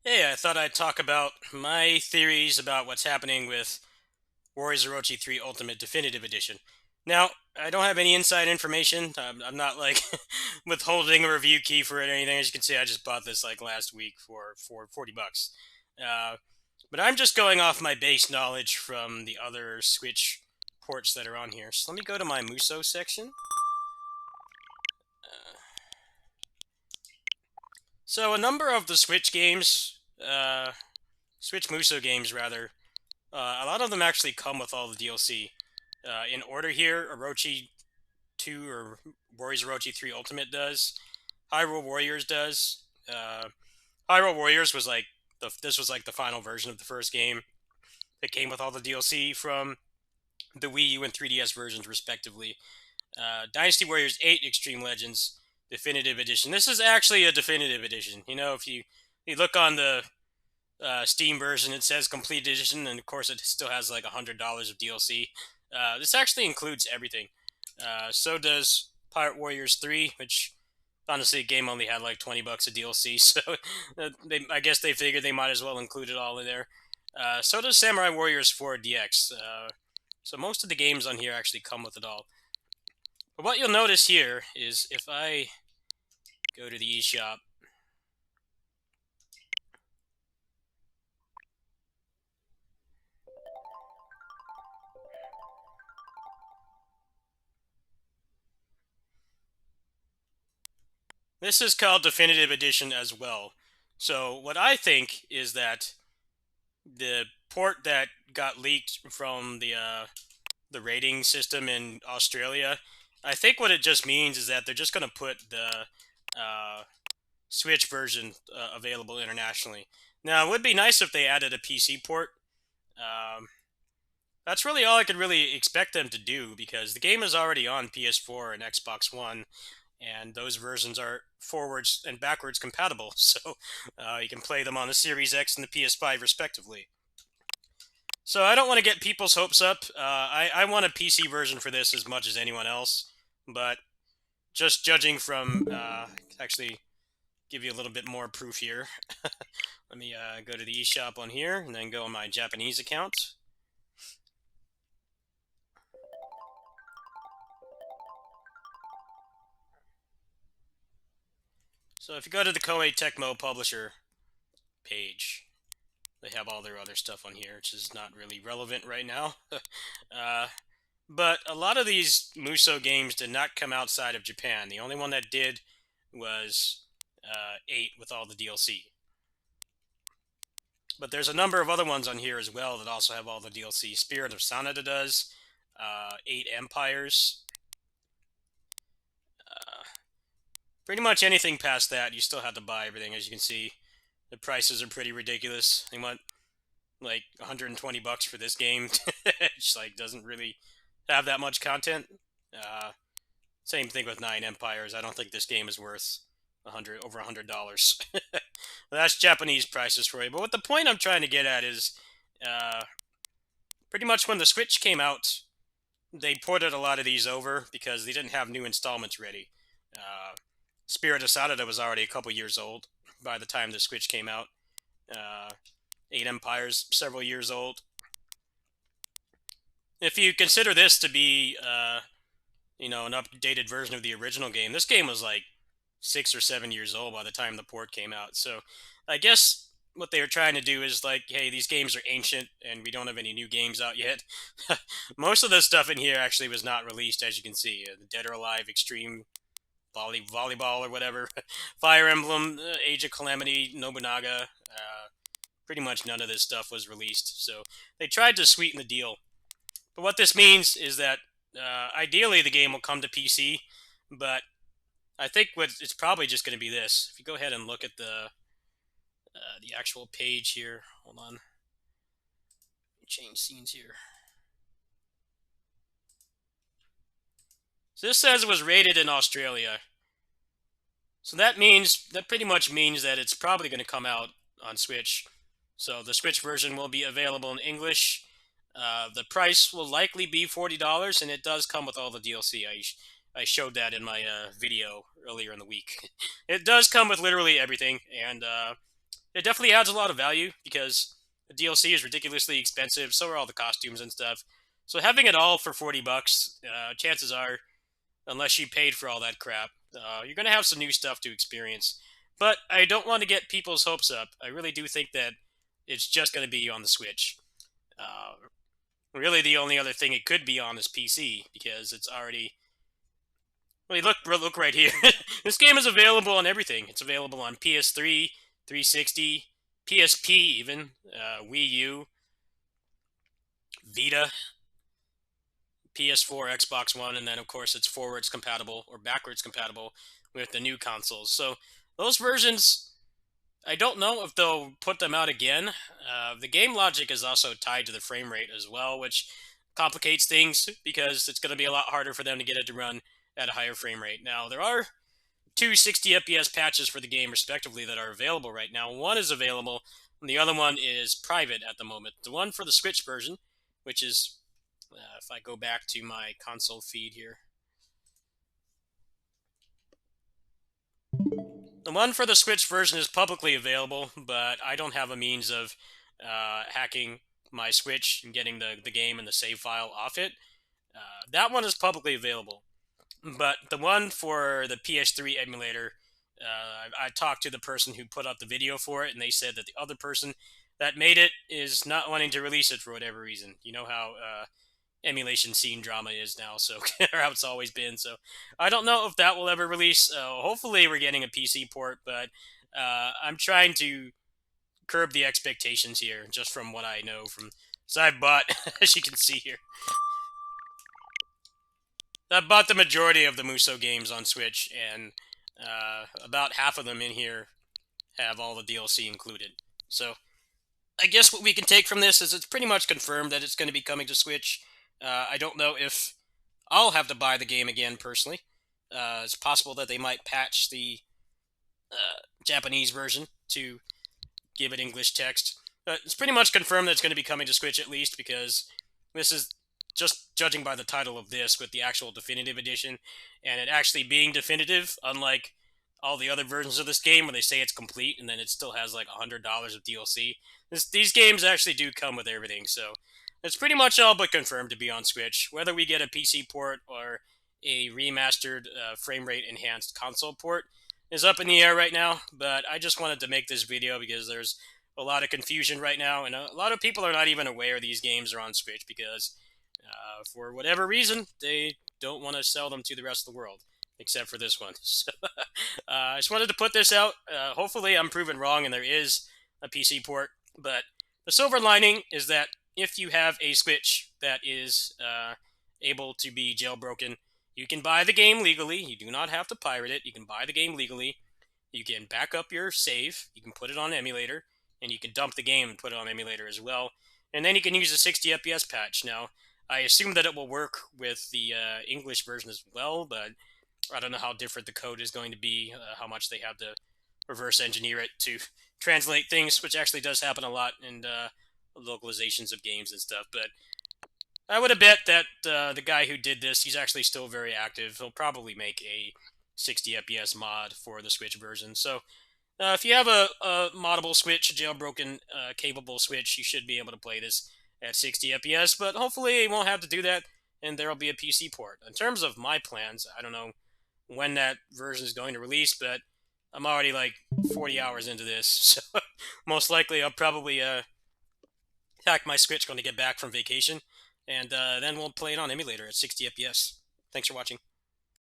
Hey, I thought I'd talk about my theories about what's happening with Warriors Orochi 3 Ultimate Definitive Edition. Now, I don't have any inside information. I'm not like withholding a review key for it or anything. As you can see, I just bought this like last week for 40 bucks. Uh, but I'm just going off my base knowledge from the other Switch ports that are on here. So let me go to my Muso section. So a number of the Switch games, Switch Muso games rather, a lot of them actually come with all the DLC. In order here, Orochi 2 or Warriors Orochi 3 Ultimate does. Hyrule Warriors does. Hyrule Warriors was like this was like the final version of the first game. It came with all the DLC from the Wii U and 3DS versions, respectively. Dynasty Warriors 8 Extreme Legends Definitive Edition. This is actually a definitive edition. You know, if you look on the Steam version, it says complete edition, and of course, it still has like $100 of DLC. This actually includes everything. So does Pirate Warriors 3, which honestly, the game only had like 20 bucks of DLC, so I guess they figured they might as well include it all in there. So does Samurai Warriors 4 DX. So most of the games on here actually come with it all. But what you'll notice here is if I go to the eShop, this is called Definitive Edition as well. So what I think is that the port that got leaked from the rating system in Australia, I think what it just means is that they're just going to put the uh, Switch version available internationally. Now, it would be nice if they added a PC port. Um, that's really all I could really expect them to do because the game is already on PS4 and Xbox One, and those versions are forwards and backwards compatible, so you can play them on the Series X and the PS5 respectively. So I don't want to get people's hopes up. I want a PC version for this as much as anyone else, but just judging from actually give you a little bit more proof here. Let me go to the eShop on here and then go on my Japanese account. So if you go to the Koei Tecmo publisher page, they have all their other stuff on here, which is not really relevant right now. uh, but a lot of these Muso games did not come outside of Japan. The only one that did was 8 with all the DLC. But there's a number of other ones on here as well that also have all the DLC. Spirit of Sanada does, 8 Empires. Uh, Pretty much anything past that, you still have to buy everything. As you can see, the prices are pretty ridiculous. They want like 120 bucks for this game. It just like doesn't really have that much content. Uh, Same thing with 9 Empires. I don't think this game is worth 100 over $100. That's Japanese prices for you. But what the point I'm trying to get at is, uh, pretty much when the Switch came out, they ported a lot of these over because they didn't have new installments ready. Uh, Spirit of Sadada was already a couple years old by the time the Switch came out. Uh, 8 Empires, several years old. If you consider this to be, an updated version of the original game, this game was like 6 or 7 years old by the time the port came out. So I guess what they were trying to do is like, hey, these games are ancient and we don't have any new games out yet. Most of the stuff in here actually was not released, as you can see. The Dead or Alive Extreme Volleyball or whatever, Fire Emblem, Age of Calamity, Nobunaga. Pretty much none of this stuff was released. So they tried to sweeten the deal. But what this means is that ideally the game will come to PC, but I think what it's probably just going to be this. If you go ahead and look at the actual page here, hold on, change scenes here. So this says it was rated in Australia. So that pretty much means that it's probably going to come out on Switch. So the Switch version will be available in English. The price will likely be $40, and it does come with all the DLC. I showed that in my video earlier in the week. It does come with literally everything, and it definitely adds a lot of value because the DLC is ridiculously expensive. So are all the costumes and stuff. So having it all for $40, chances are, unless you paid for all that crap, you're gonna have some new stuff to experience. But I don't want to get people's hopes up. I really do think that it's just gonna be on the Switch. Uh, Really, the only other thing it could be on is PC because it's already. Well, look right here. This game is available on everything. It's available on PS3, 360, PSP, even Wii U, Vita, PS4, Xbox One, and then of course it's forwards compatible or backwards compatible with the new consoles. So those versions, I don't know if they'll put them out again. The game logic is also tied to the frame rate as well, which complicates things because it's going to be a lot harder for them to get it to run at a higher frame rate. Now, there are two 60 FPS patches for the game, respectively, that are available right now. One is available, and the other one is private at the moment. The one for the Switch version, which is, if I go back to my console feed here, the one for the Switch version is publicly available, but I don't have a means of hacking my Switch and getting the game and the save file off it. That one is publicly available. But the one for the PS3 emulator, I talked to the person who put up the video for it, and they said that the other person that made it is not wanting to release it for whatever reason. You know how emulation scene drama is now, so or how it's always been. So I don't know if that will ever release. Hopefully, we're getting a PC port, but I'm trying to curb the expectations here, just from what I know from. So I bought, as you can see here, I bought the majority of the Muso games on Switch, and about half of them in here have all the DLC included. So I guess what we can take from this is it's pretty much confirmed that it's going to be coming to Switch. I don't know if I'll have to buy the game again personally. It's possible that they might patch the Japanese version to give it English text. It's pretty much confirmed that it's going to be coming to Switch at least because this is just judging by the title of this with the actual definitive edition and it actually being definitive, unlike all the other versions of this game where they say it's complete and then it still has like $100 of DLC. These games actually do come with everything, so it's pretty much all but confirmed to be on Switch. Whether we get a PC port or a remastered frame rate enhanced console port is up in the air right now, but I just wanted to make this video because there's a lot of confusion right now, and a lot of people are not even aware these games are on Switch because, for whatever reason, they don't want to sell them to the rest of the world, except for this one. So, I just wanted to put this out. Hopefully, I'm proven wrong and there is a PC port, but the silver lining is that if you have a Switch that is able to be jailbroken, you can buy the game legally. You do not have to pirate it. You can buy the game legally. You can back up your save. You can put it on emulator, and you can dump the game and put it on emulator as well. And then you can use a 60 FPS patch. Now, I assume that it will work with the English version as well, but I don't know how different the code is going to be, how much they have to reverse engineer it to translate things, which actually does happen a lot in localizations of games and stuff. But I would have bet that the guy who did this, he's actually still very active. He'll probably make a 60 FPS mod for the Switch version. So if you have a moddable Switch, jailbroken, capable Switch, you should be able to play this at 60 FPS. But hopefully, you won't have to do that, and there'll be a PC port. In terms of my plans, I don't know when that version is going to release, but I'm already like 40 hours into this, so most likely I'll probably hack my Switch when I get back from vacation, and then we'll play it on emulator at 60 FPS. Thanks for watching.